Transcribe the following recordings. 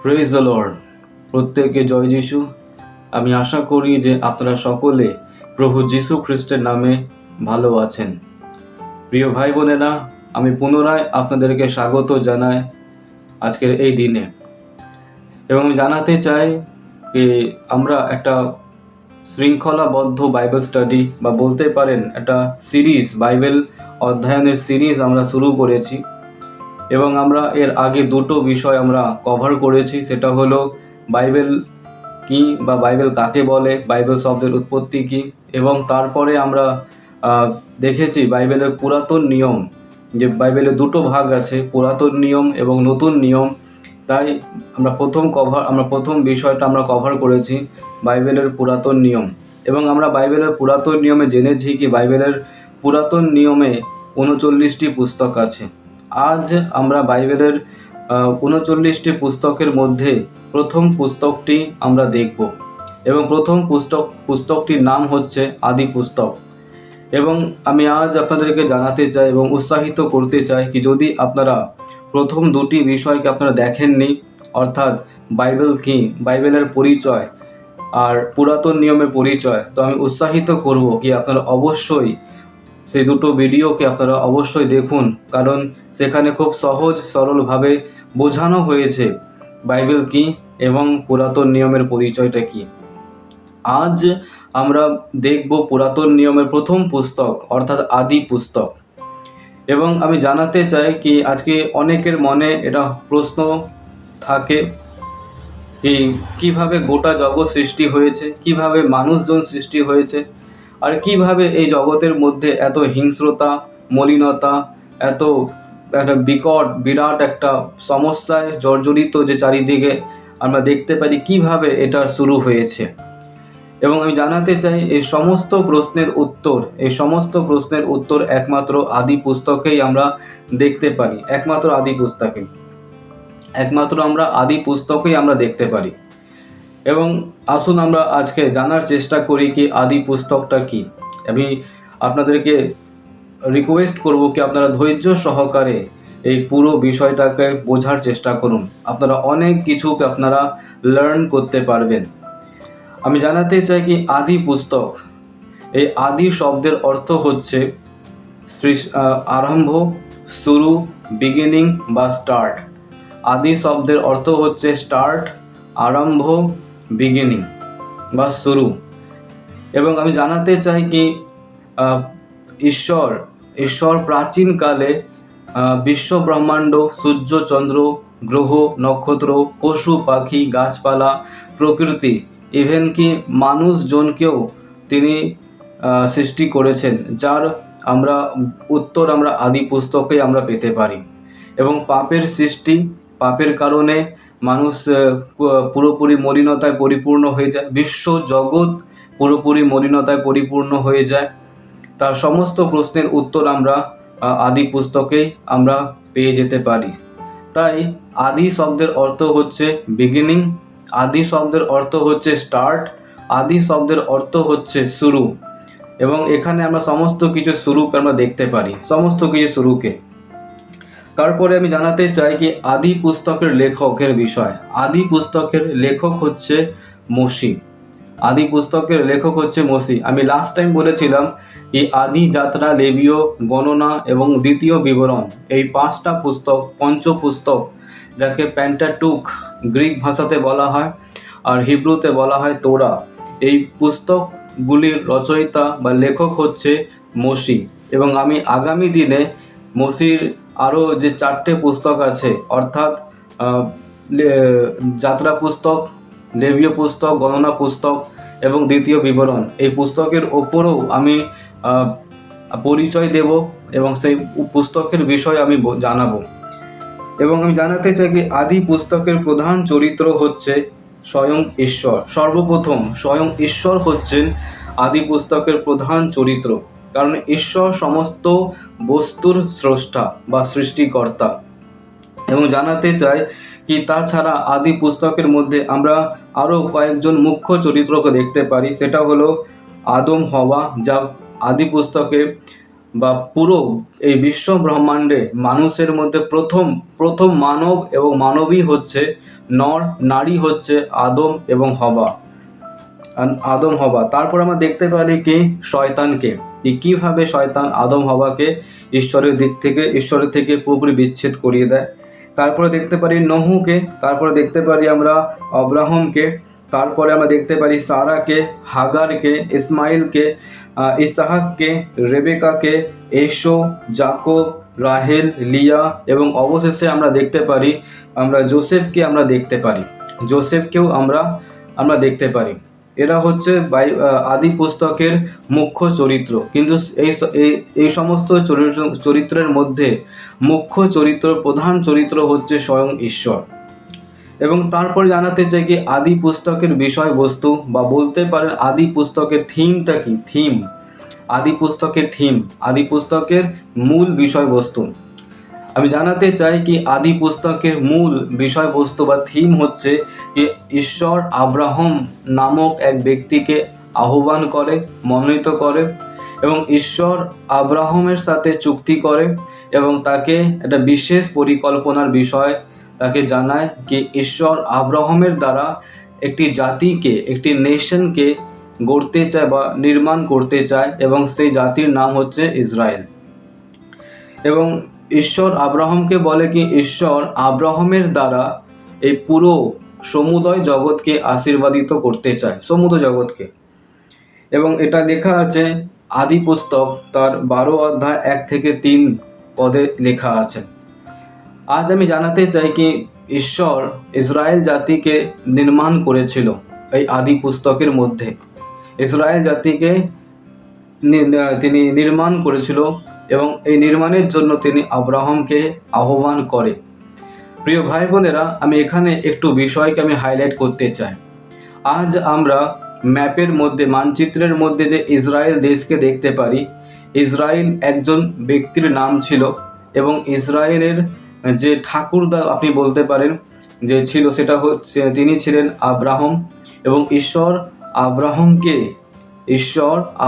Praise the Lord. প্রত্যেকে জয় যিশু। আমি আশা করি যে আপনারা সকলে প্রভু যিশু খ্রিস্টের নামে ভালো আছেন। প্রিয় ভাই বোনেরা, আমি পুনরায় আপনাদেরকে স্বাগত জানাই আজকের এই দিনে, এবং আমি জানাতে চাই যে আমরা একটা শৃঙ্খলাবদ্ধ বাইবেল স্টাডি বা বলতে পারেন একটা সিরিজ, বাইবেল অধ্যয়নের সিরিজ আমরা শুরু করেছি। এবং আমরা এর আগে দুটো বিষয় আমরা কভার করেছি, সেটা হলো বাইবেল কি বা বাইবেল কাকে বলে, বাইবেল শব্দের উৎপত্তি কি, এবং তারপরে আমরা দেখেছি বাইবেলের পুরাতন নিয়ম, যে বাইবেলের দুটো ভাগ আছে, পুরাতন নিয়ম এবং নতুন নিয়ম। তাই আমরা প্রথম বিষয়টা আমরা কভার করেছি বাইবেলের পুরাতন নিয়ম, এবং আমরা বাইবেলের পুরাতন নিয়মে জেনেছি কি বাইবেলের পুরাতন নিয়মে 39টি পুস্তক আছে। আজ আমরা বাইবেলের 39টি পুস্তকের মধ্যে প্রথম পুস্তকটি আমরা দেখব, এবং প্রথম পুস্তকটির নাম হচ্ছে আদি পুস্তক। এবং আমি আজ আপনাদেরকে জানাতে চাই এবং উৎসাহিত করতে চাই কি যদি আপনারা প্রথম দুটি বিষয়কে আপনারা দেখেননি, অর্থাৎ বাইবেল কি, বাইবেলের পরিচয় আর পুরাতন নিয়মের পরিচয়, তো আমি উৎসাহিত করব কি আপনারা অবশ্যই সেই দুটো ভিডিওকে আপনারা অবশ্যই দেখুন, কারণ সেখানে খুব সহজ সরলভাবে বোঝানো হয়েছে বাইবেল কি এবং পুরাতন নিয়মের পরিচয়টা কি। আজ আমরা দেখব পুরাতন নিয়মের প্রথম পুস্তক, অর্থাৎ আদি পুস্তক। এবং আমি জানাতে চাই কি আজকে অনেকের মনে এটা প্রশ্ন থাকে কি কিভাবে গোটা জগৎ সৃষ্টি হয়েছে, কিভাবে মানুষজন সৃষ্টি হয়েছে, আর কিভাবে এই জগতের মধ্যে এত হিংস্রতা, মলিনতা, এত একটা বিরাট একটা সমস্যায় জর্জরিত যে চারিদিকে আমরা দেখতে পারি, কিভাবে এটা শুরু হয়েছে। এবং আমি জানাতে চাই এই সমস্ত প্রশ্নের উত্তর একমাত্র আদি পুস্তকেই আমরা দেখতে পারি, একমাত্র আমরা আদি পুস্তকেই আমরা দেখতে পারি। এবং আসুন আমরা আজকে জানার চেষ্টা করি কি আদি পুস্তকটা কি। আমি আপনাদেরকে রিকোয়েস্ট করব কি আপনারা ধৈর্য সহকারে এই পুরো বিষয়টাকে বোঝার চেষ্টা করুন, আপনারা অনেক কিছুকে আপনারা লার্ন করতে পারবেন। আমি জানাতে চাই কি আদি পুস্তক, এই আদি শব্দের অর্থ হচ্ছে আরম্ভ, শুরু, বিগিনিং বা স্টার্ট। আদি শব্দের অর্থ হচ্ছে স্টার্ট, আরম্ভ, বিগিনিং বা শুরু। এবং আমি জানাতে চাই কি ঈশ্বর প্রাচীনকালে বিশ্ব ব্রহ্মাণ্ড, সূর্য, চন্দ্র, গ্রহ, নক্ষত্র, পশু পাখি, গাছপালা, প্রকৃতি, ইভেন কি মানুষজনকেও তিনি সৃষ্টি করেছেন, যার উত্তর আমরা আদি পুস্তকে আমরা পেতে পারি। এবং পাপের কারণে মানুষ পুরোপুরি মলিনতায় পরিপূর্ণ হয়ে যায়, বিশ্ব জগৎ পুরোপুরি মলিনতায় পরিপূর্ণ হয়ে যায়। তার সমস্ত প্রশ্নের উত্তর আমরা আদি পুস্তকেই আমরা পেয়ে যেতে পারি। তাই আদি শব্দের অর্থ হচ্ছে বিগিনিং, আদি শব্দের অর্থ হচ্ছে স্টার্ট, আদি শব্দের অর্থ হচ্ছে শুরু। এবং এখানে আমরা সমস্ত কিছু শুরুকে আমরা দেখতে পারি, সমস্ত কিছু শুরুকে। তারপরে আমি জানাতে চাই কি আদি পুস্তকের লেখকের বিষয়। আদি পুস্তকের লেখক হচ্ছে মসি। আদি পুস্তকের লেখক হচ্ছে মসি। আমি লাস্ট টাইম বলেছিলাম এই আদি যাত্রা, লেবীয়, গণনা এবং দ্বিতীয় বিবরণ, এই 5টা পুস্তক, পঞ্চপুস্তক, যাকে পেন্টাটুক গ্রিক ভাষাতে বলা হয় আর হিব্রুতে বলা হয় তোরা, এই পুস্তকগুলির রচয়িতা বা লেখক হচ্ছে মসি। এবং আমি আগামী দিনে মসির আরও যে 4টে পুস্তক আছে, অর্থাৎ যাত্রা পুস্তক, লেবীয় পুস্তক, গণনা পুস্তক এবং দ্বিতীয় বিবরণ, এই পুস্তকের ওপরও আমি পরিচয় দেব এবং সেই পুস্তকের বিষয় আমি জানাবো। এবং আমি জানাতে চাই কি আদি পুস্তকের প্রধান চরিত্র হচ্ছে স্বয়ং ঈশ্বর। সর্বপ্রথম স্বয়ং ঈশ্বর হচ্ছেন আদি পুস্তকের প্রধান চরিত্র, কারণ ঈশ্বর সমস্ত বস্তুর স্রষ্টা বা সৃষ্টিকর্তা। এবং জানাতে চাই কি তাছাড়া আদি পুস্তকের মধ্যে আমরা আরও কয়েকজন মুখ্য চরিত্রকে দেখতে পারি, সেটা হলো আদম, হওয়া, যা আদি পুস্তকে বা পুরো এই বিশ্ব ব্রহ্মাণ্ডে মানুষের মধ্যে প্রথম মানব এবং মানবী হচ্ছে নর, নারী হচ্ছে আদম এবং হবা। তারপর আমরা দেখতে পারি কি শয়তানকে, কিভাবে শয়তান আদম হবাকে ঈশ্বরের থেকে পুরোপুরি বিচ্ছেদ করিয়ে দেয়। তারপরে দেখতে পারি নহুকে, তারপরে দেখতে পারি আমরা আব্রাহামকে, তারপরে আমরা দেখতে পারি সারাকে, হাগারকে, ইসমাইলকে, ইসাহাককে, রেবেকাকে, এশো, জাকব, রাহেল, লিয়া এবং অবশেষে আমরা দেখতে পারি জোসেফকেও আমরা দেখতে পারি। এরা হচ্ছে আদি পুস্তকের মুখ্য চরিত্র। কিন্তু এই সমস্ত চরিত্রের মধ্যে মুখ্য চরিত্র, প্রধান চরিত্র হচ্ছে স্বয়ং ঈশ্বর। এবং তারপরে জানাতে চাই কি আদি পুস্তকের বিষয়বস্তু, বা বলতে পারেন আদি পুস্তকের থিমটা কি, আদি পুস্তকের মূল বিষয়বস্তু। আমি জানাতে চাই কি আদি পুস্তকের মূল বিষয়বস্তু বা থিম হচ্ছে কি ঈশ্বর আব্রাহাম নামক এক ব্যক্তিকে আহ্বান করে, মনোনীত করে, এবং ঈশ্বর আব্রাহামের সাথে চুক্তি করে এবং তাকে একটা বিশেষ পরিকল্পনার বিষয় তাকে জানায় কি ঈশ্বর আব্রাহামের দ্বারা একটি জাতিকে, একটি নেশনকে গড়তে চায় বা নির্মাণ করতে চায়, এবং সেই জাতির নাম হচ্ছে ইসরায়েল। এবং ঈশ্বর আব্রাহামকে বলে কি ঈশ্বর আব্রাহামের দ্বারা এই পুরো সমুদয় জগৎকে আশীর্বাদিত করতে চায়, সমুদ্র জগৎকে। এবং এটা লেখা আছে আদি পুস্তক তার 12 অধ্যায় 1 থেকে 3 পদে লেখা আছে। আজ আমি জানাতে চাই কি ঈশ্বর ইসরায়েল জাতিকে নির্মাণ করেছিল এই আদি পুস্তকের মধ্যে। ইসরায়েল জাতিকে তিনি নির্মাণ করেছিল এবং এই নির্মাণের জন্য তিনি আব্রাহামকে আহ্বান করে। প্রিয় ভাই বোনেরা, আমি এখানে একটু বিষয়কে আমি হাইলাইট করতে চাই। আজ আমরা ম্যাপের মধ্যে, মানচিত্রের মধ্যে যে ইসরায়েল দেশকে দেখতে পারি, ইসরায়েল একজন ব্যক্তির নাম ছিল এবং ইসরায়েলের যে ঠাকুরদা আপনি বলতে পারেন যে ছিল, সেটা হচ্ছে তিনি ছিলেন আব্রাহাম। এবং ঈশ্বর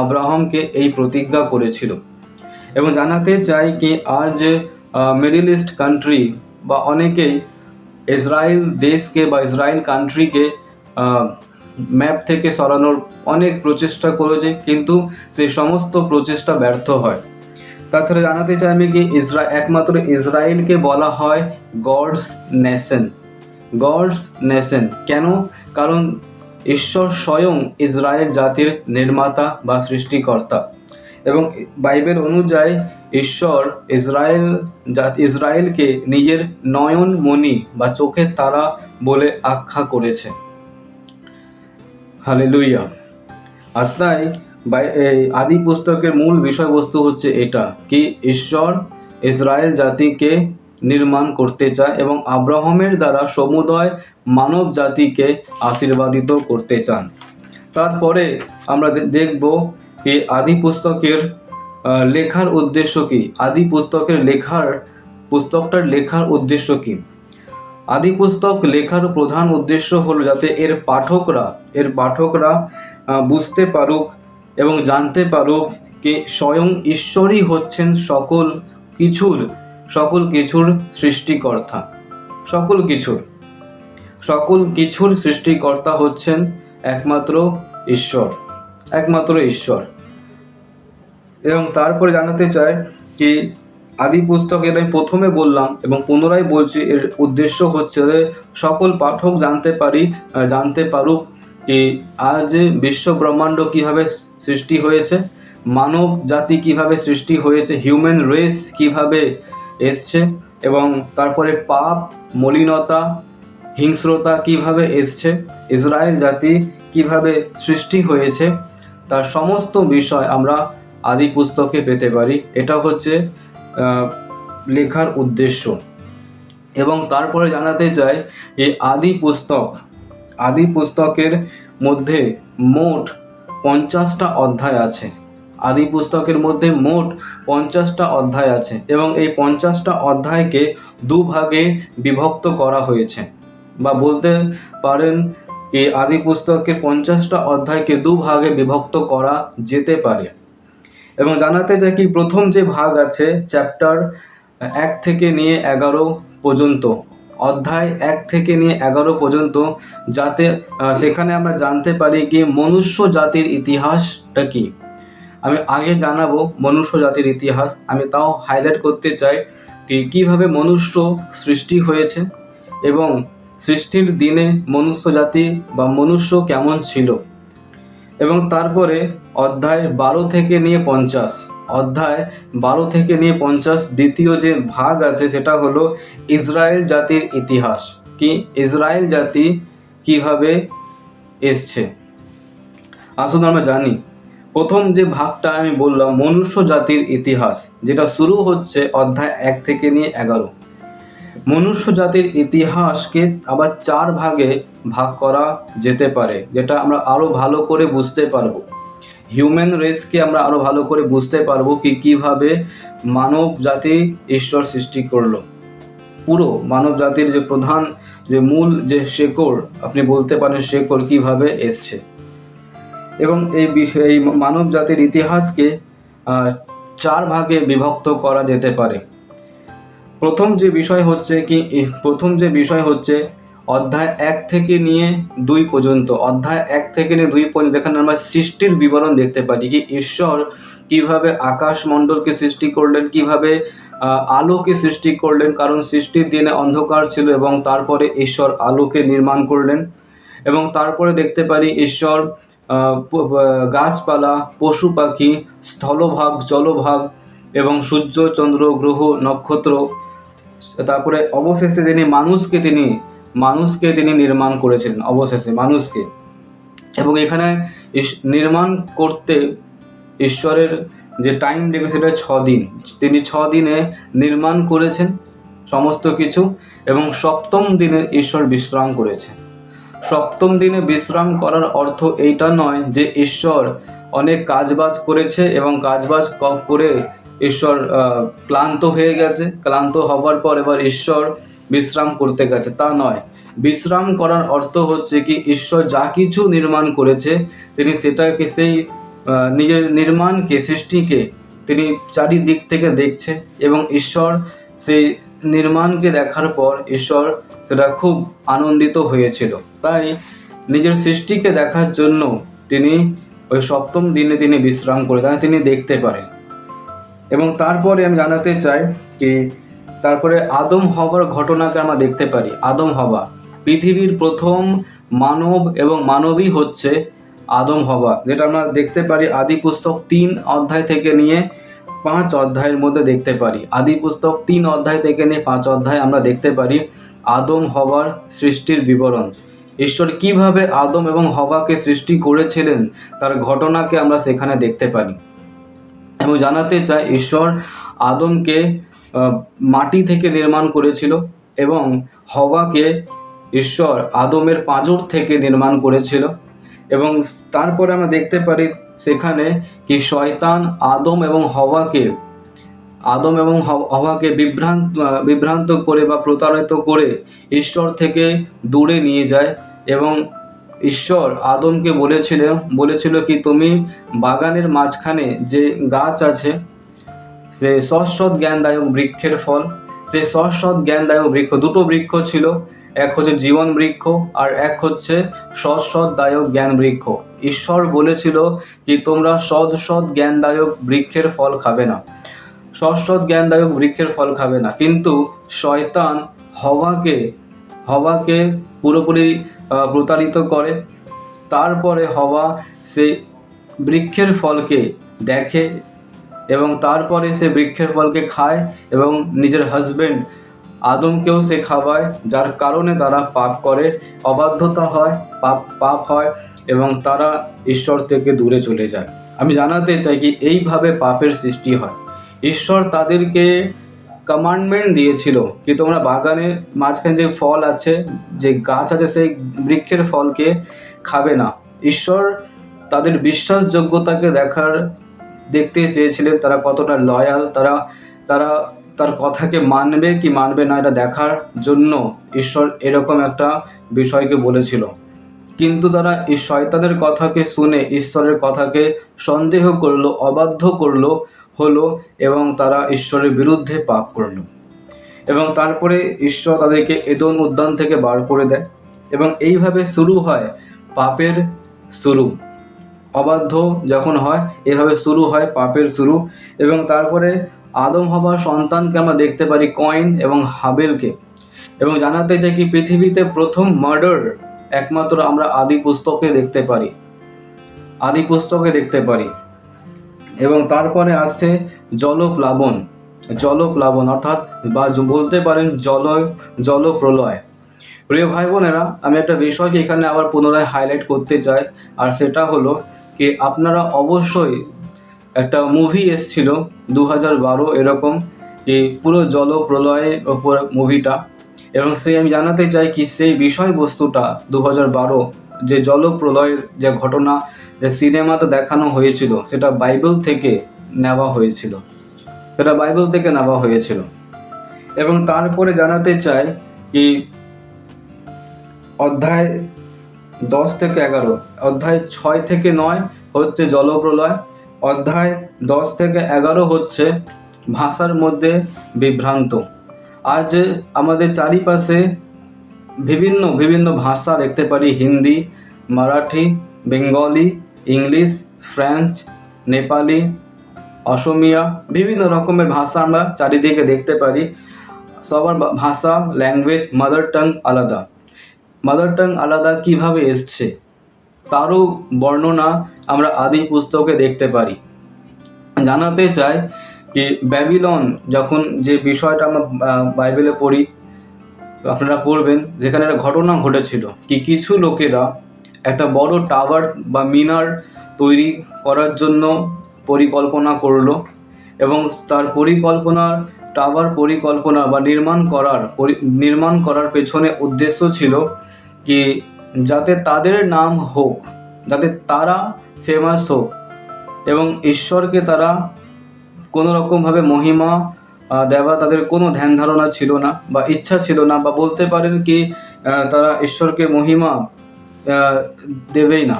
আব্রাহামকে এই প্রতিজ্ঞা করেছিল। এবং জানাতে চাই কি আজ মিডল ইস্ট কান্ট্রি বা অনেকেই ইসরায়েল দেশকে বা ইসরায়েল কান্ট্রিকে ম্যাপ থেকে সরানোর অনেক প্রচেষ্টা করেছে, কিন্তু সেই সমস্ত প্রচেষ্টা ব্যর্থ হয়। তাছাড়া জানাতে চাই আমি কি একমাত্র ইসরায়েলকে বলা হয় গডস নেশন। কেন? কারণ ঈশ্বর স্বয়ং ইসরায়েল জাতির নির্মাতা বা সৃষ্টিকর্তা। এবং বাইবেল অনুযায়ী ঈশ্বর ইসরায়েলকে নিজের নয়নমণি বা চোখের তারা বলে আখ্যা করেছে। হালেলুয়া। আজ তাই এই আদি পুস্তকের মূল বিষয়বস্তু হচ্ছে এটা কি ঈশ্বর ইসরায়েল জাতিকে নির্মাণ করতে চায় এবং আব্রাহামের দ্বারা সমুদয় মানব জাতিকে আশীর্বাদিত করতে চান। তারপরে আমরা দেখব কি আদি পুস্তকের লেখার উদ্দেশ্য কি, পুস্তকটার লেখার উদ্দেশ্য কি। আদি পুস্তক লেখার প্রধান উদ্দেশ্য হলো যাতে এর পাঠকরা বুঝতে পারুক এবং জানতে পারুক কি স্বয়ং ঈশ্বরই হচ্ছেন সকল কিছুর সৃষ্টিকর্তা। সকল কিছুর সৃষ্টিকর্তা হচ্ছেন একমাত্র ঈশ্বর। এবং তারপরে জানাতে চাই কি আদি পুস্তকের আমি প্রথমে বললাম এবং পুনরায় বলছি, এর উদ্দেশ্য হচ্ছে যে সকল পাঠক জানতে পারুক কি আজ বিশ্ব ব্রহ্মাণ্ড কিভাবে সৃষ্টি হয়েছে, মানব জাতি কিভাবে সৃষ্টি হয়েছে, হিউম্যান রেস কিভাবে এসছে, এবং তারপরে পাপ, মলিনতা, হিংস্রতা কিভাবে এসছে, ইসরায়েল জাতি কিভাবে সৃষ্টি হয়েছে, তার সমস্ত বিষয় আমরা আদি পুস্তকে পেতে পারি। এটা হচ্ছে লেখার উদ্দেশ্য। এবং তারপরে জানাতে চাই এই আদি পুস্তকের মধ্যে মোট 50টা অধ্যায় আছে। আদি পুস্তকের মধ্যে মোট 50টা অধ্যায় আছে এবং এই 50টা অধ্যায়কে দুভাগে বিভক্ত করা হয়েছে, বা বলতে পারেন কি আদি পুস্তকের 50টা অধ্যায়কে দুভাগে বিভক্ত করা যেতে পারে। এবং জানাতে চাই কি প্রথম যে ভাগ আছে চ্যাপ্টার 1 থেকে নিয়ে 11 পর্যন্ত, অধ্যায় 1 থেকে নিয়ে 11 পর্যন্ত, যাতে সেখানে আমরা জানতে পারি কি মনুষ্য জাতির ইতিহাসটা কি। আমি আগে জানাবো মনুষ্য জাতির ইতিহাস, আমি তাও হাইলাইট করতে চাই কি কীভাবে মনুষ্য সৃষ্টি হয়েছে এবং সৃষ্টির দিনে মনুষ্য জাতি বা মনুষ্য কেমন ছিল। এবং তারপরে অধ্যায় 12 থেকে নিয়ে 50, অধ্যায় 12 থেকে নিয়ে 50 দ্বিতীয় যে ভাগ আছে সেটা হলো ইসরায়েল জাতির ইতিহাস, কি ইসরায়েল জাতি কিভাবে এসছে। আসুন আমরা জানি প্রথম যে ভাগটা আমি বললাম মনুষ্য জাতির ইতিহাস, যেটা শুরু হচ্ছে অধ্যায় 1 থেকে নিয়ে 11। মনুষ্য জাতির ইতিহাসকে আবার 4 ভাগে ভাগ করা যেতে পারে, যেটা আমরা আরও ভালো করে বুঝতে পারবো। হিউম্যান রেসকে আমরা আরও ভালো করে বুঝতে পারবো কি কীভাবে মানব জাতি ঈশ্বর সৃষ্টি করলো। পুরো মানব জাতির যে প্রধান যে মূল যে শেকড়, আপনি বলতে পারেন শেকড় কীভাবে এসছে। এবং এই মানব জাতির ইতিহাসকে 4 ভাগে বিভক্ত করা যেতে পারে। প্রথম যে বিষয় হচ্ছে অধ্যায় 1 থেকে নিয়ে 2 পর্যন্ত, অধ্যায় 1 থেকে নিয়ে 2 পর্যন্ত, যেখানে আমরা সৃষ্টির বিবরণ দেখতে পারি কি ঈশ্বর কিভাবে আকাশমণ্ডলকে সৃষ্টি করলেন, কিভাবে আলোকে সৃষ্টি করলেন, কারণ সৃষ্টির দিনে অন্ধকার ছিল এবং তারপরে ঈশ্বর আলোকে নির্মাণ করলেন। এবং তারপরে দেখতে পারি ঈশ্বর গাছপালা, পশু পাখি, স্থলভাগ, জলভাগ এবং সূর্য, চন্দ্র, গ্রহ, নক্ষত্র, তারপরে অবশেষে মানুষকে তিনি নির্মাণ করেছিলেন, অবশেষে মানুষকে। এবং এখানে নির্মাণ করতে ঈশ্বরের যে টাইম লেগেছে সেটা 6 দিন। তিনি 6 দিনে নির্মাণ করেছেন সমস্ত কিছু এবং 7ম দিনে ঈশ্বর বিশ্রাম করেছে। 7ম দিনে বিশ্রাম করার অর্থ এইটা নয় যে ঈশ্বর অনেক কাজবাজ করেছে এবং কাজবাজ করে ঈশ্বর ক্লান্ত হয়ে গেছে, ক্লান্ত হবার পর এবার ঈশ্বর বিশ্রাম করতে গেছে, তা নয়। বিশ্রাম করার অর্থ হচ্ছে কি ঈশ্বর যা কিছু নির্মাণ করেছে তিনি সেটাকে সেই নিজের নির্মাণকে, সৃষ্টিকে তিনি চারিদিক থেকে দেখছে এবং ঈশ্বর সেই নির্মাণকে দেখার পর ঈশ্বর সেটা খুব আনন্দিত হয়েছিল। তাই নিজের সৃষ্টিকে দেখার জন্য তিনি ওই 7ম দিনে তিনি বিশ্রাম করে তাই তিনি দেখতে পারেন। এবং তারপরে আমি জানাতে চাই কি তারপরে আদম হবার ঘটনাকে আমরা দেখতে পারি। আদম হওয়া, পৃথিবীর প্রথম মানব এবং মানবী হচ্ছে আদম হওয়া, যেটা আমরা দেখতে পারি আদি পুস্তক 3 অধ্যায় থেকে নিয়ে 5 অধ্যায়ের মধ্যে দেখতে পারি। আদি পুস্তক 3 অধ্যায় থেকে নিয়ে 5 অধ্যায় আমরা দেখতে পারি আদম হওয়ার সৃষ্টির বিবরণ। ঈশ্বর কিভাবে আদম এবং হওয়াকে সৃষ্টি করেছিলেন তার ঘটনাকে আমরা সেখানে দেখতে পারি। এবং জানাতে চাই ঈশ্বর আদমকে মাটি থেকে নির্মাণ করেছিল এবং হওয়াকে ঈশ্বর আদমের পাঁজর থেকে নির্মাণ করেছিল। এবং তারপরে আমরা দেখতে পারি সেখানে কি শয়তান আদম এবং হওয়াকে বিভ্রান্ত করে বা প্রতারিত করে ঈশ্বর থেকে দূরে নিয়ে যায়। এবং ঈশ্বর আদমকে বলেছিল কি তুমি বাগানের মাঝখানে যে গাছ আছে সে সৎ জ্ঞানদায়ক বৃক্ষের ফল, সে সৎ জ্ঞানদায়ক বৃক্ষ, 2টো বৃক্ষ ছিল, এক হচ্ছে জীবন বৃক্ষ আর এক হচ্ছে সৎদায়ক জ্ঞান বৃক্ষ। ঈশ্বর বলেছিল কি তোমরা সৎ জ্ঞানদায়ক বৃক্ষের ফল খাবে না, সৎ জ্ঞানদায়ক বৃক্ষের ফল খাবে না। কিন্তু শয়তান হওয়াকে পুরোপুরি প্রতারিত করে। তারপরে হওয়া সেই বৃক্ষের ফলকে দেখে এবং তারপরে সে বৃক্ষের ফলকে খায় এবং নিজের হাজবেন্ড আদমকেও সে খাওয়ায়, যার কারণে তারা পাপ করে, অবাধ্যতা হয়, পাপ হয় এবং তারা ঈশ্বর থেকে দূরে চলে যায়। আমি জানাতে চাই কি এইভাবে পাপের সৃষ্টি হয়। ঈশ্বর তাদেরকে কমান্ডমেন্ট দিয়েছিল কি তোমরা বাগানের মাঝখানে যে ফল আছে, যে গাছ আছে, সেই বৃক্ষের ফলকে খাবে না। ঈশ্বর তাদের বিশ্বাসযোগ্যতাকে দেখতে চেয়েছিলেন, তারা কতটা লয়াল, তারা তার কথাকে মানবে কি মানবে না এটা দেখার জন্য ঈশ্বর এরকম একটা বিষয়কে বলেছিল। কিন্তু তারা এই শয়তানের কথাকে শুনে ঈশ্বরের কথাকে সন্দেহ করলো, অবাধ্য করলো হলো, এবং তারা ঈশ্বরের বিরুদ্ধে পাপ করলো। এবং তারপরে ঈশ্বর তাদেরকে এদন উদ্যান থেকে বার করে দেয়, এবং এইভাবে শুরু হয় পাপের শুরু। অবাধ্য যখন হয়, এভাবে শুরু হয় পাপের শুরু। এবং তারপরে আদম হবার সন্তানকে আমরা দেখতে পারি, কয়েন এবং হাবেলকে। এবং জানাতে চাই কি পৃথিবীতে প্রথম মার্ডার একমাত্র আমরা আদি পুস্তকে দেখতে পারি। এবং তারপরে আসছে জলপ্লাবন অর্থাৎ বা বলতে পারেন জলপ্রলয়। প্রিয় ভাই বোনেরা, আমি একটা বিষয়কে এখানে আবার পুনরায় হাইলাইট করতে চাই, আর সেটা হলো কি আপনারা অবশ্যই, একটা মুভি এসছিল 2012 এরকম, এই পুরো জলপ্রলয়ের ওপর মুভিটা। এবং আমি জানাতে চাই কি সেই বিষয়বস্তুটা 2012 যে জলপ্রলয়ের যে ঘটনা যে সিনেমাতে দেখানো হয়েছিল, সেটা বাইবেল থেকে নেওয়া হয়েছিল। এবং তারপরে জানাতে চাই কি অধ্যায় 10 থেকে 11, অধ্যায় 6 থেকে 9 হচ্ছে জলপ্রলয়, অধ্যায় 10 থেকে 11 হচ্ছে ভাষার মধ্যে বিভ্রান্ত। আজ আমাদের চারিপাশে বিভিন্ন ভাষা দেখতে পারি, হিন্দি, মারাঠি, বেঙ্গলি, ইংলিশ, ফ্রেঞ্চ, নেপালি, অসমিয়া, বিভিন্ন রকমের ভাষা আমরা চারিদিকে দেখতে পারি। সবার ভাষা, ল্যাঙ্গুয়েজ, মাদার টাং আলাদা কিভাবে এসছে তারও বর্ণনা আমরা আদি পুস্তকে দেখতে পারি। জানাতে চাই কি ব্যাবিলন, যখন যে বিষয়টা আমরা বাইবেলে পড়ি, আপনারা পড়বেন, যেখানে একটা ঘটনা ঘটেছিল কি কিছু লোকেরা একটা বড় টাওয়ার বা মিনার তৈরি করার জন্য পরিকল্পনা করলো। এবং তার টাওয়ার পরিকল্পনা বা নির্মাণ করার পেছনে উদ্দেশ্য ছিল কি যাতে তাদের নাম হোক, যাতে তারা ফেমাস হোক, এবং ঈশ্বরকে তারা কোনো রকমভাবে মহিমা দেওয়া তাদের কোনো ধ্যান ধারণা ছিল না বা ইচ্ছা ছিল না, বা বলতে পারেন কি তারা ঈশ্বরকে মহিমা দেবেই না,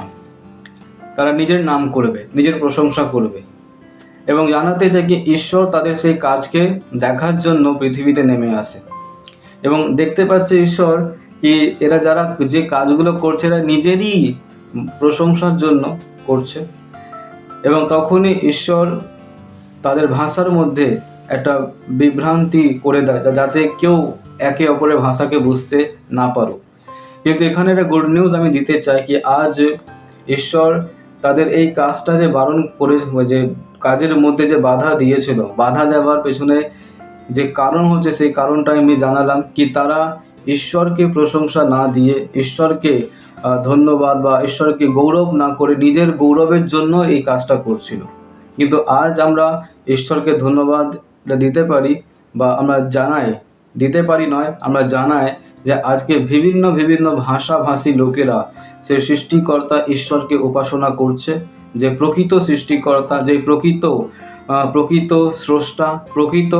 তারা নিজের নাম করবে, নিজের প্রশংসা করবে। এবং জানাতে চাই কি ঈশ্বর তাদের সেই কাজকে দেখার জন্য পৃথিবীতে নেমে আসে, এবং দেখতে পাচ্ছে ঈশ্বর কি এরা যারা যে কাজগুলো করছে এরা নিজেরই প্রশংসার জন্য করছে। এবং তখনই ঈশ্বর তাদের ভাষার মধ্যে একটা বিভ্রান্তি করে দেয়, যাতে কেউ একে অপরের ভাষাকে বুঝতে না পারুক। কিন্তু এখানে একটা গুড নিউজ আমি দিতে চাই কি আজ ঈশ্বর তাদের এই কাজটা যে বারণ করে, যে কাজের মধ্যে যে বাধা দিয়েছিল, বাধা দেওয়ার পেছনে যে কারণ হচ্ছে, সেই কারণটা আমি জানালাম কি তারা ঈশ্বরকে প্রশংসা না দিয়ে, ঈশ্বরকে ধন্যবাদ বা ঈশ্বরকে গৌরব না করে নিজের গৌরবের জন্য এই কাজটা করছিল। কিন্তু আজ আমরা ঈশ্বরকে ধন্যবাদ দিতে পারি, বা আমরা জানাই যে আজকে বিভিন্ন ভাষাভাষী লোকেরা সে সৃষ্টিকর্তা ঈশ্বরকে উপাসনা করছে, যে প্রকৃত সৃষ্টিকর্তা, যে প্রকৃত স্রষ্টা, প্রকৃত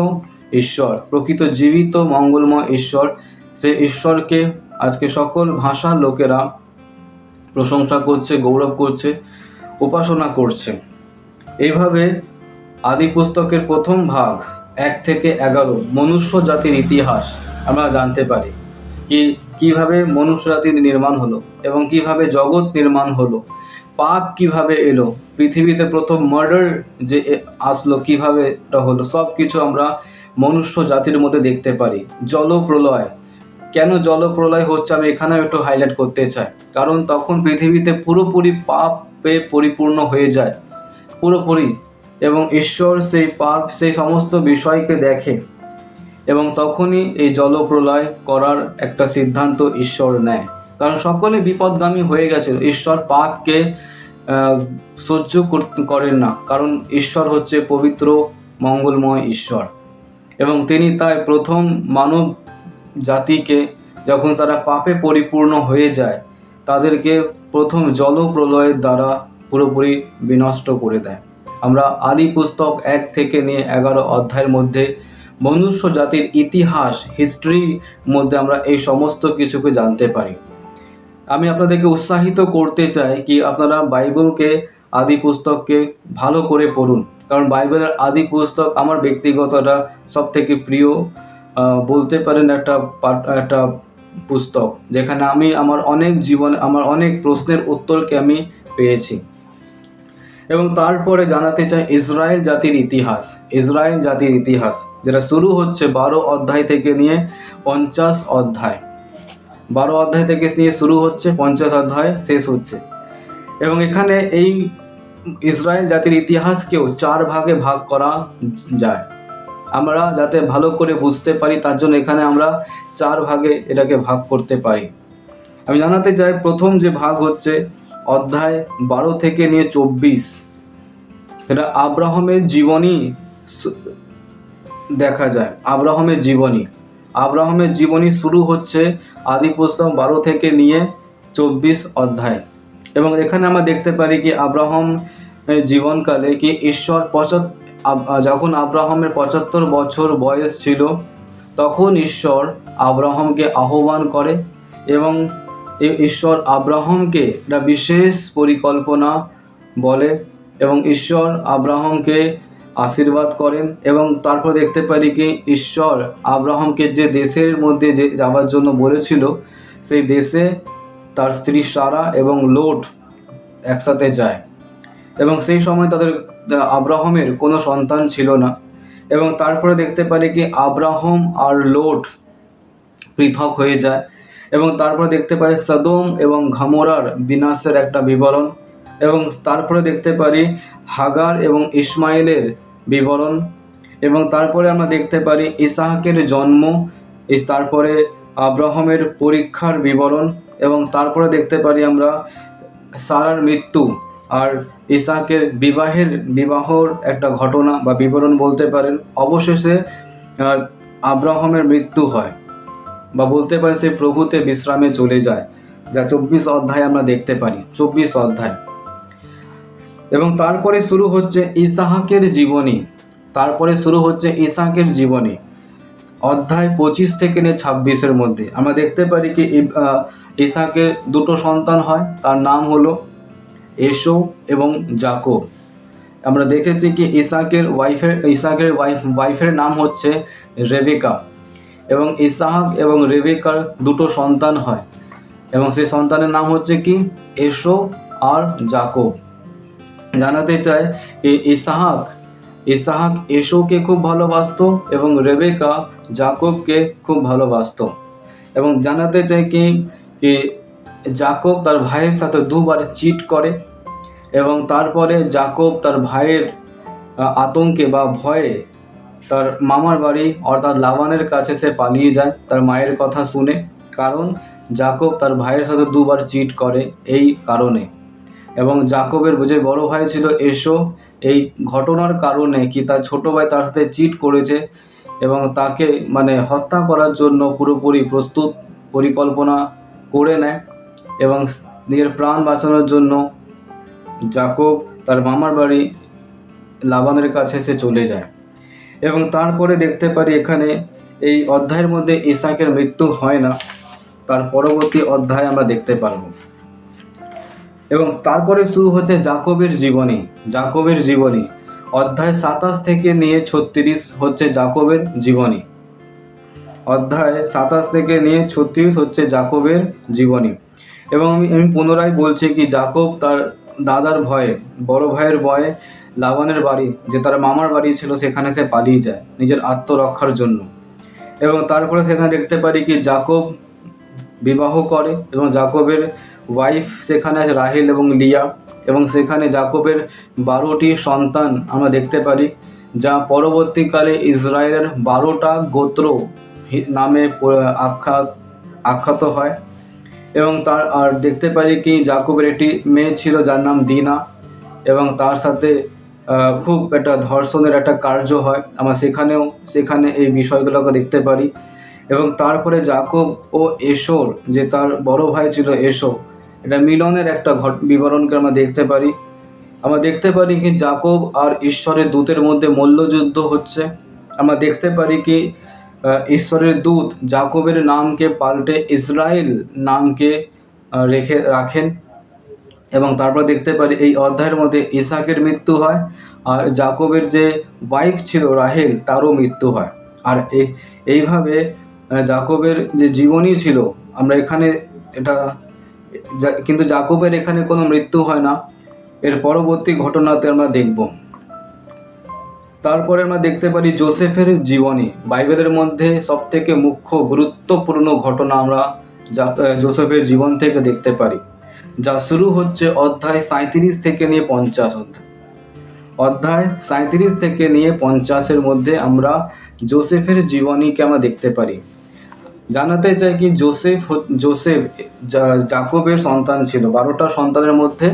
ঈশ্বর, প্রকৃত জীবিত মঙ্গলময় ঈশ্বর, সে ঈশ্বরকে আজকে সকল ভাষার লোকেরা প্রশংসা করছে, গৌরব করছে, উপাসনা করছে। এইভাবে আদি পুস্তকের প্রথম ভাগ 1 থেকে 11 মনুষ্য জাতির ইতিহাস আমরা জানতে পারি কি কিভাবে মনুষ্য জাতির নির্মাণ হলো, এবং কিভাবে জগৎ নির্মাণ হলো, পাপ কিভাবে এলো, পৃথিবীতে প্রথম মার্ডার যে আসলো কিভাবে এটা হলো, সব কিছু আমরা মনুষ্য জাতির মধ্যে দেখতে পারি। জলপ্রলয়, কেন জলপ্রলয় হচ্ছে আমি এখানেও একটু হাইলাইট করতে চাই, কারণ তখন পৃথিবীতে পুরোপুরি পাপে পরিপূর্ণ হয়ে যায়, পুরোপুরি। এবং ঈশ্বর সেই সমস্ত বিষয়কে দেখে, এবং তখনই এই জলপ্রলয় করার একটা সিদ্ধান্ত ঈশ্বর নেয়, কারণ সকলে বিপদগামী হয়ে গেছে। ঈশ্বর পাপকে সহ্য করেন না, কারণ ঈশ্বর হচ্ছে পবিত্র মঙ্গলময় ঈশ্বর। এবং তিনি তাই প্রথম মানব জাতিকে যখন তারা পাপে পরিপূর্ণ হয়ে যায়, তাদেরকে প্রথম জলপ্রলয়ের দ্বারা পুরোপুরি বিনষ্ট করে দেয়। আমরা আদি পুস্তক 1 থেকে নিয়ে 11 অধ্যায়ের মধ্যে মনুষ্য জাতির ইতিহাস, হিস্ট্রির মধ্যে আমরা এই সমস্ত কিছুকে জানতে পারি। আমি আপনাদেরকে উৎসাহিত করতে চাই কি আপনারা বাইবেলকে, আদি পুস্তককে ভালো করে পড়ুন, কারণ বাইবেলের আদি পুস্তক আমার ব্যক্তিগতটা সব থেকে প্রিয় বলতে পারেন একটা পুস্তক, যেখানে আমি আমার অনেক প্রশ্নের উত্তরকে আমি পেয়েছি। এবং তারপরে জানাতে চাই ইসরায়েল জাতির ইতিহাস যেটা শুরু হচ্ছে 12 অধ্যায় থেকে নিয়ে 50 অধ্যায়, 12 অধ্যায় থেকে নিয়ে শুরু হচ্ছে, 50 অধ্যায় শেষ হচ্ছে। এবং এখানে এই ইসরায়েল জাতির ইতিহাসকেও 4 ভাগে ভাগ করা যায়। আমরা যাতে ভালো করে বুঝতে পারি তার জন্য এখানে আমরা 4 ভাগে এটাকে ভাগ করতে পারি। আমি জানাতে চাই প্রথম যে ভাগ হচ্ছে অধ্যায় 12 থেকে নিয়ে 24, এটা আব্রাহামের জীবনী দেখা যায়। আব্রাহামের জীবনী শুরু হচ্ছে আদি পুস্তক 12 থেকে নিয়ে 24 অধ্যায়। এবং এখানে আমরা দেখতে পারি কি আব্রাহাম জীবনকালে কি ঈশ্বর যখন আব্রাহামের 75 বছর বয়স ছিল তখন ঈশ্বর আব্রাহামকে আহ্বান করে এবং ঈশ্বর আব্রাহামকে একটা বিশেষ পরিকল্পনা বলে এবং ঈশ্বর আব্রাহামকে আশীর্বাদ করেন। এবং তারপর দেখতে পারি কি ঈশ্বর আব্রাহামকে যে দেশের মধ্যে যাওয়ার জন্য বলেছিল সেই দেশে তার স্ত্রী সারা এবং লোট একসাথে যায়। এবং সেই সময় আব্রাহামের কোনো সন্তান ছিল না। এবং তারপরে দেখতে পারি কি আব্রাহাম আর লোট পৃথক হয়ে যায়। এবং তারপরে দেখতে পাই সদোম এবং গমোরার বিনাশের একটা বিবরণ। এবং তারপরে দেখতে পারি হাগার এবং ইসমাইলের বিবরণ। এবং তারপরে আমরা দেখতে পারি ইসাহাকের জন্ম, তারপরে আব্রাহামের পরীক্ষার বিবরণ। এবং তারপরে দেখতে পারি আমরা সারার মৃত্যু আর ইসাহাকের বিবাহর একটা ঘটনা বা বিবরণ বলতে পারেন। অবশেষে আব্রাহামের মৃত্যু হয় বা বলতে পারি সে প্রভুতে বিশ্রামে চলে যায়, যা 24 অধ্যায় আমরা দেখতে পারি, 24 অধ্যায়। এবং তারপরে শুরু হচ্ছে ইসাহাকের জীবনী, অধ্যায় 25 থেকে নিয়ে 26-এর মধ্যে আমরা দেখতে পারি কি ইসাহাকের 2 সন্তান হয়, তার নাম হলো এসো এবং যাকব। আমরা দেখেছি কি ইসাহাকের ওয়াইফের নাম হচ্ছে রেবেকা। এবং ইসাহাক এবং রেবেকার 2 সন্তান হয় এবং সেই সন্তানের নাম হচ্ছে কি এসো আর যাকব। জানাতে চাই ইসাহাক এসোকে খুব ভালোবাসতো এবং রেবেকা যাকবকে খুব ভালোবাসতো। এবং জানাতে চাই কি যাকব তার ভাইয়ের সাথে 2 বার চিট করে এবং তারপরে যাকব তার ভাইয়ের আতঙ্কে বা ভয়ে তার মামার বাড়ি অর্থাৎ লাবানের কাছে সে পালিয়ে যায় তার মায়ের কথা শুনে, কারণ যাকব তার ভাইয়ের সাথে 2 বার চিট করে এই কারণে। এবং যাকবের যে বড় ভাই ছিল এসো, এই ঘটনার কারণে কি তার ছোট ভাই তার সাথে চিট করেছে এবং তাকে হত্যা করার জন্য পুরোপুরি পরিকল্পনা করে নেয় এবং নিজের প্রাণ বাঁচানোর জন্য যাকব তার মামার বাড়ি লাবানের কাছে সে চলে যায়। এবং তারপরে দেখতে পারি এখানে এই অধ্যায়ের মধ্যে ইসাহাকের মৃত্যু হয় না, তার পরবর্তী অধ্যায় আমরা দেখতে পারব। এবং তারপরে শুরু হচ্ছে যাকবের জীবনী, অধ্যায় 27 থেকে নিয়ে 36 হচ্ছে যাকবের জীবনী, অধ্যায় 27 থেকে নিয়ে 36 হচ্ছে যাকবের জীবনী। এবং আমি পুনরায় বলছি কি যাকব তার দাদার ভয়ে, বড় ভাইয়ের ভয়ে লাবানের বাড়ি যে তার মামার বাড়ি ছিল সেখানে সে পালিয়ে যায় নিজের আত্মরক্ষার জন্য। এবং তারপরে সেখানে দেখতে পারি কি যাকব বিবাহ করে এবং যাকবের ওয়াইফ সেখানে আছে রাহেল এবং লিয়া। এবং সেখানে যাকবের 12টি সন্তান আমরা দেখতে পারি, যা পরবর্তীকালে ইসরায়েলের 12টা গোত্র নামে আখ্যাত হয়। এবং আর দেখতে পারি কি যাকবের একটি মেয়ে ছিল যার নাম দিনা এবং তার সাথে খুব একটা ধর্ষণের একটা কার্য হয়, আমরা সেখানে এই বিষয়গুলোকে দেখতে পারি। এবং তারপরে যাকব ও এসোর যে তার বড় ভাই ছিল এসো, এটা মিলনের একটা বিবরণকে আমরা দেখতে পারি। আমরা দেখতে পারি কি যাকব আর ঈশ্বরের দূতের মধ্যে মল্লযুদ্ধ হচ্ছে। আমরা দেখতে পারি কি ঈশ্বরের দূত যাকবের নামকে পাল্টে ইসরায়েল নামকে রাখেন। এবং তারপর দেখতে পারি এই অধ্যায়ের মধ্যে ইসাকের মৃত্যু হয়, আর জাকবের যে ওয়াইফ ছিল রাহেল তারও মৃত্যু হয়। আর এইভাবে জাকবের যে জীবনী ছিল, আমরা এখানে এটা কিন্তু জাকবের এখানে কোনো মৃত্যু হয় না, এর পরবর্তী ঘটনাতে আমরা দেখব। তারপরে আমরা দেখতে পারি জোসেফের জীবনী। বাইবেলের মধ্যে সবথেকে মুখ্য গুরুত্বপূর্ণ ঘটনা আমরা জোসেফের জীবন থেকে দেখতে পারি, যা শুরু হচ্ছে অধ্যায় 37 থেকে নিয়ে 50 অধ্যায় 37 থেকে নিয়ে 50-এর মধ্যে আমরা জোসেফের জীবনীকে আমরা দেখতে পারি। জানাতে চাই কি জোসেফ জাকবের সন্তান ছিল। 12টা সন্তানের মধ্যে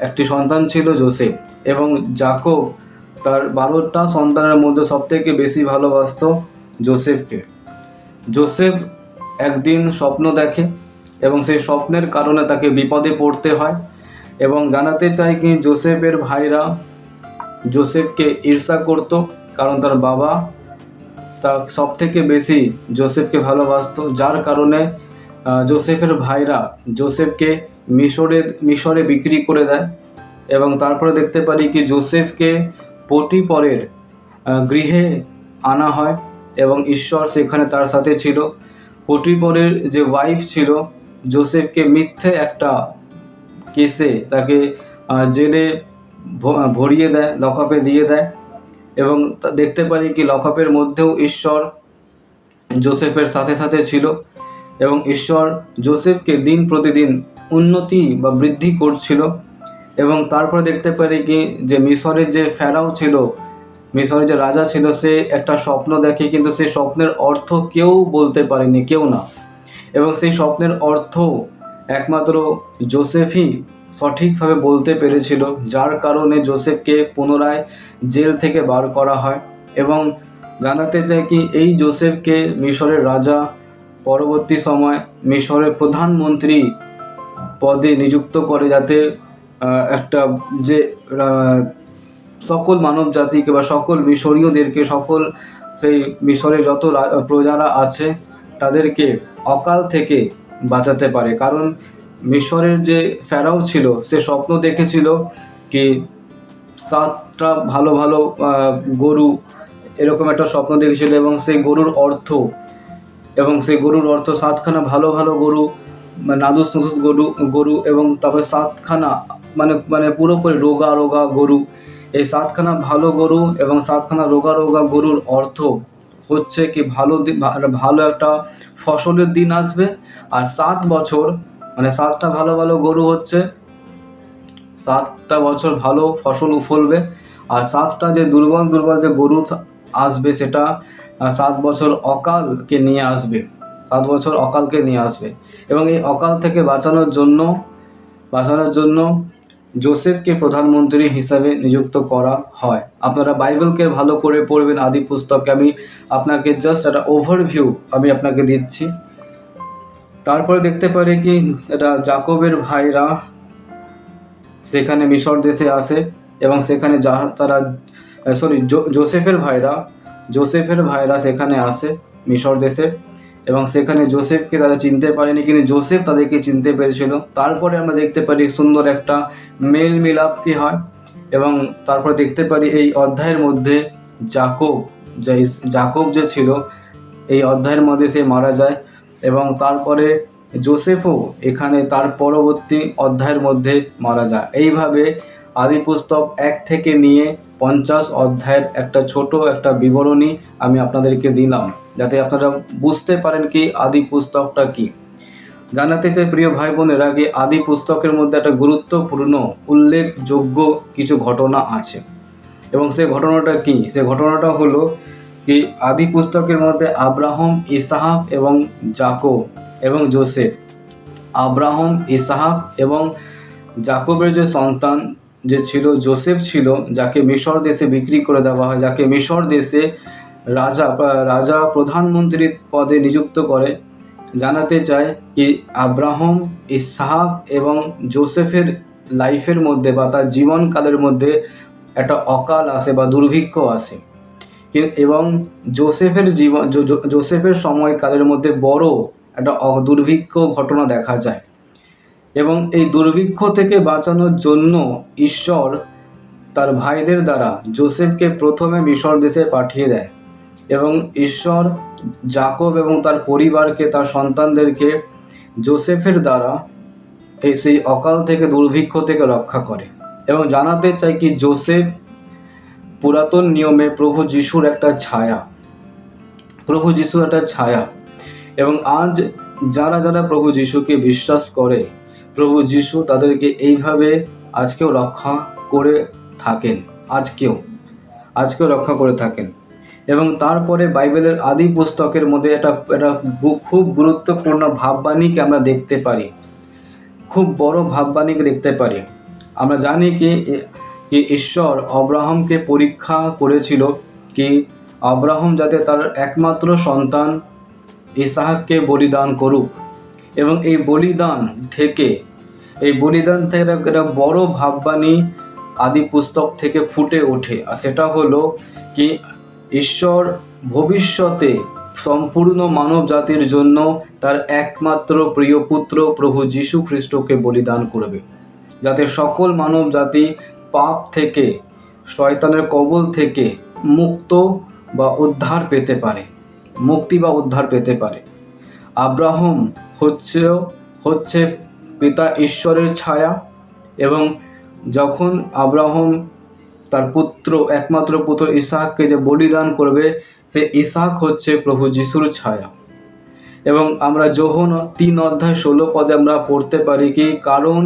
একটি সন্তান ছিল জোসেফ, এবং জাকব তার 12টা সন্তানের মধ্যে সবথেকে বেশি ভালোবাসত জোসেফকে। জোসেফ একদিন স্বপ্ন দেখে এবং সেই স্বপ্নের কারণে তাকে বিপদে পড়তে হয়। এবং জানাতে চাই কি জোসেফের ভাইরা জোসেফকে ঈর্ষা করত, কারণ তার বাবা তার সবথেকে বেশি জোসেফকে ভালোবাসত, যার কারণে জোসেফের ভাইরা জোসেফকে মিশরে বিক্রি করে দেয়। এবং তারপরে দেখতে পারি কি জোসেফকে পটিফরের গৃহে আনা হয় এবং ঈশ্বর সেখানে তার সাথে ছিল। পটিফরের যে ওয়াইফ ছিল জোসেফকে মিথ্যে একটা কেসে তাকে জেলে ভরিয়ে দেয়, লকআপে দিয়ে দেয়। এবং দেখতে পারি কি লকআপের মধ্যেও ঈশ্বর জোসেফের সাথে সাথে ছিল, এবং ঈশ্বর জোসেফকে দিন প্রতিদিন উন্নতি বা বৃদ্ধি করছিল। এবং তারপরে দেখতে পারি কি যে মিশরের যে ফেরাও ছিল, মিশরের যে রাজা ছিল, সে একটা স্বপ্ন দেখে, কিন্তু সেই স্বপ্নের অর্থ কেউ বলতে পারেনি, কেউ না। এবং সেই স্বপ্নের অর্থ একমাত্র জোসেফই সঠিকভাবে বলতে পেরেছিল, যার কারণে জোসেফকে পুনরায় জেল থেকে বার করা হয়। এবং জানাতে চাই কি এই জোসেফকে মিশরের রাজা পরবর্তী সময় মিশরের প্রধানমন্ত্রী পদে নিযুক্ত করে, যাতে একটা যে সকল মানব জাতিকে বা সকল মিশরীয়দেরকে, সকল সেই মিশরের যত প্রজারা আছে তাদেরকে অকাল থেকে বাঁচাতে পারে। কারণ মিশরের যে ফেরাও ছিল সে স্বপ্ন দেখেছিল কি 7টা ভালো ভালো গরু, এরকম একটা স্বপ্ন দেখেছিল। এবং সেই গরুর অর্থ 7খানা ভালো ভালো গরু, নাদুস নুদুস গরু, এবং তারপরে 7খানা মানে পুরোপুরি রোগা রোগা গরু। এই 7খানা ভালো গরু এবং 7খানা রোগা রোগা গরুর অর্থ হচ্ছে কি ভালো একটা ফসলের দিন আসবে। আর 7 বছর মানে 7টা ভালো ভালো গরু হচ্ছে 7টা বছর ভালো ফসল ফলবে। আর 7টা যে দুর্বল যে গরু আসবে সেটা 7 বছর অকালকে নিয়ে আসবে, 7 বছর অকালকে নিয়ে আসবে। এবং এই অকাল থেকে বাঁচানোর জন্য জোসেফকে প্রধানমন্ত্রী হিসাবে নিযুক্ত করা হয়। আপনারা বাইবেলকে ভালো করে পড়বেন, আদি পুস্তকে আমি আপনাকে জাস্ট একটা ওভারভিউ আমি আপনাকে দিচ্ছি। তারপরে দেখতে পারি কি এটা জাকবের ভাইরা সেখানে মিশর দেশে আসে, এবং সেখানে জোসেফের ভাইরা সেখানে আসে মিশর দেশে, এবং সেখানে জোসেফকে তারা চিনতে পারেনি, কিন্তু জোসেফ তাদেরকে চিনতে পেরেছিল। তারপরে আমরা দেখতে পারি সুন্দর একটা মেল মিলাপ কি হয়। এবং তারপরে দেখতে পারি এই অধ্যায়ের মধ্যে জাকব যে ছিল এই অধ্যায়ের মধ্যে সে মারা যায়, এবং তারপরে জোসেফও এখানে তার পরবর্তী অধ্যায়ের মধ্যে মারা যায়। এইভাবে আদি পুস্তক 1 থেকে নিয়ে 50 অধ্যায়ের একটা ছোট একটা বিবরণী আমি আপনাদেরকে দিলাম, যাতে আপনারা বুঝতে পারেন কি আদি পুস্তকটা কি। জানাতে চাই প্রিয় ভাই বোনেরা কি আদি পুস্তকের মধ্যে একটা গুরুত্বপূর্ণ উল্লেখযোগ্য কিছু ঘটনা আছে। এবং সেই ঘটনাটা কি? সেই ঘটনাটা হলো কি আদি পুস্তকের মধ্যে আব্রাহাম, ইসহাক এবং জাকব এবং জোসেফ। আব্রাহাম, ইসহাক এবং জাকবের যে সন্তান যে ছিল জোসেফ ছিল, যাকে মিশর দেশে বিক্রি করে দেওয়া হয়, যাকে মিশর দেশে রাজা প্রধানমন্ত্রী পদে নিযুক্ত করে। জানাতে চাই কি আব্রাহাম, ইসহাক এবং জোসেফের লাইফের মধ্যে বা তার জীবনকালের মধ্যে একটা অকাল আসে বা দুর্ভিক্ষ আসে, এবং জোসেফের সময়কালের মধ্যে বড় একটা দুর্ভিক্ষ ঘটনা দেখা যায়। এবং এই দুর্ভিক্ষ থেকে বাঁচানোর জন্য ঈশ্বর তার ভাইদের দ্বারা যোসেফকে প্রথমে মিশর দেশে পাঠিয়ে দেয় এবং ঈশ্বর যাকব এবং তার পরিবারকে, তার সন্তানদেরকে যোসেফের দ্বারা সেই অকাল থেকে, দুর্ভিক্ষ থেকে রক্ষা করে। এবং জানাতে চাই কি যোসেফ পুরাতন নিয়মে প্রভু যিশুর একটা ছায়া, প্রভু যিশুর একটা ছায়া। এবং আজ যারা যারা প্রভু যিশুকে বিশ্বাস করে, প্রভু যিশু তাদেরকে এইভাবে আজকেও রক্ষা করে থাকেন, আজকেও রক্ষা করে থাকেন। এবং তারপরে বাইবেলের আদি পুস্তকের মধ্যে এটা খুব গুরুত্বপূর্ণ ভাববাণীকে আমরা দেখতে পারি, খুব বড় ভাববাণীকে দেখতে পারি। আমরা জানি কি ঈশ্বর আব্রাহামকে পরীক্ষা করেছিল কি আব্রাহাম যাতে তার একমাত্র সন্তান ইসাহাককে বলিদান করুক। এবং এই বলিদান থেকে একটা বড় ভাববাণী আদি পুস্তক থেকে ফুটে ওঠে। আর সেটা হলো কি ঈশ্বর ভবিষ্যতে সম্পূর্ণ মানব জাতির জন্য তার একমাত্র প্রিয় পুত্র প্রভু যীশু খ্রিস্টকে বলিদান করবে, যাতে সকল মানব জাতি পাপ থেকে, শয়তানের কবল থেকে মুক্তি বা উদ্ধার পেতে পারে। আব্রাহাম হচ্ছে পিতা ঈশ্বরের ছায়া। এবং যখন আব্রাহাম তার একমাত্র পুত্র ইসাহাককে যে বলিদান করবে, সে ইসাহাক হচ্ছে প্রভু যিশুর ছায়া। এবং আমরা যোহন 3:16 আমরা পড়তে পারি কি কারণ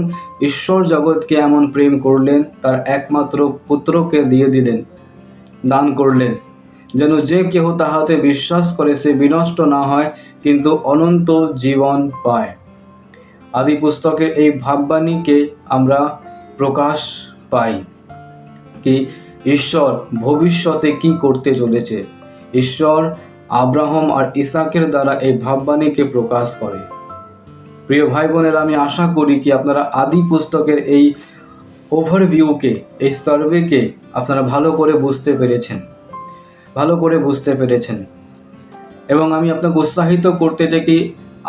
ঈশ্বর জগৎকে এমন প্রেম করলেন, তার একমাত্র পুত্রকে দান করলেন, যেন যে কেহ তাহাতে বিশ্বাস করে সে বিনষ্ট না হয়, কিন্তু অনন্ত জীবন পায়। আদি পুস্তকের এই ভাববাণীকে আমরা প্রকাশ পাই কি ঈশ্বর ভবিষ্যতে কি করতে চলেছে। ঈশ্বর আব্রাহাম আর ইসাকের দ্বারা এই ভাববাণীকে প্রকাশ করে। প্রিয় ভাই বোনেরা, আমি আশা করি কি আপনারা আদি পুস্তকের এই ওভারভিউকে, এই সার্ভেকে আপনারা ভালো করে বুঝতে পেরেছেন। এবং আমি আপনাকে উৎসাহিত করতে চাই কি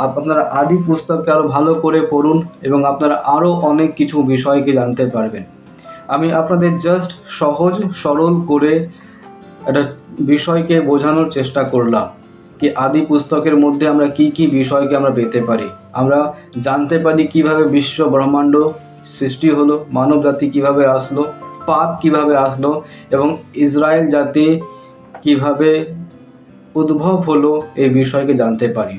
আপনারা আদি পুস্তককে আরও ভালো করে পড়ুন এবং আপনারা আরও অনেক কিছু বিষয়কে জানতে পারবেন। আমি আপনাদের জাস্ট সহজ সরল করে একটা বিষয়কে বোঝানোর চেষ্টা করলাম কি আদি পুস্তকের মধ্যে আমরা কি বিষয়কে আমরা পেতে পারি। আমরা জানতে পারি কিভাবে বিশ্ব ব্রহ্মাণ্ড সৃষ্টি হলো, মানব জাতি কিভাবে আসলো, পাপ কিভাবে আসলো এবং ইসরায়েল জাতি কিভাবে উদ্ভব হলো, এই বিষয়কে জানতে পারি।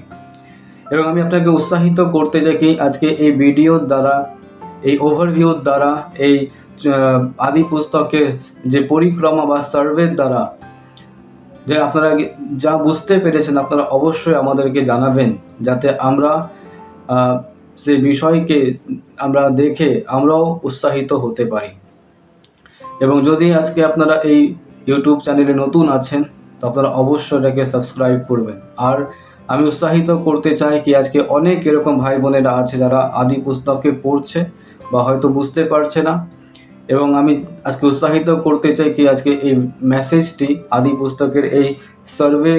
এবং আমি আপনাকে উৎসাহিত করতে চাই কি আজকে এই ভিডিওর দ্বারা, এই ওভারভিউর দ্বারা, এই আদি পুস্তকের যে পরিক্রমা বা সার্ভের দ্বারা যে আপনারা যা বুঝতে পেরেছেন আপনারা অবশ্যই আমাদেরকে জানাবেন, যাতে আমরা সেই বিষয়কে আমরা দেখে আমরাও উৎসাহিত হতে পারি। এবং যদি আজকে আপনারা এই ইউটিউব চ্যানেলে নতুন আছেন তো আপনারা অবশ্যই এটাকে সাবস্ক্রাইব করবেন। আর আমি উৎসাহিত করতে চাই কি আজকে অনেক এরকম ভাই বোনেরা আছে যারা আদি পুস্তককে পড়ছে বা হয়তো বুঝতে পারছে না। এবং আমি আজকে উৎসাহিত করতে চাই কি আজকে এই মেসেজটি, আদি পুস্তকের এই সার্ভে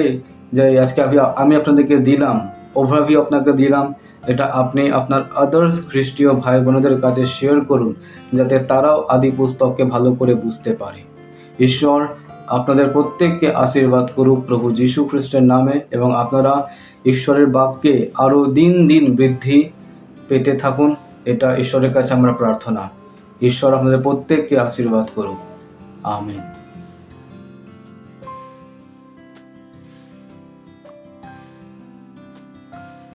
যে আজকে আমি আপনাদেরকে দিলাম, ওভারভিউ আপনাকে দিলাম, এটা আপনি আপনার আদার্স খ্রিস্টীয় ভাই বোনদের কাছে শেয়ার করুন, যাতে তারাও আদি পুস্তককে ভালো করে বুঝতে পারে। ঈশ্বর আপনাদের প্রত্যেককে আশীর্বাদ করুক প্রভু যীশু খ্রিস্টের নামে। এবং আপনারা ঈশ্বরের বাক্যে আরও দিন দিন বৃদ্ধি পেতে থাকুন, এটা ঈশ্বরের কাছে আমরা প্রার্থনা। ঈশ্বর আপনাদের প্রত্যেককে আশীর্বাদ করুক। আমিন।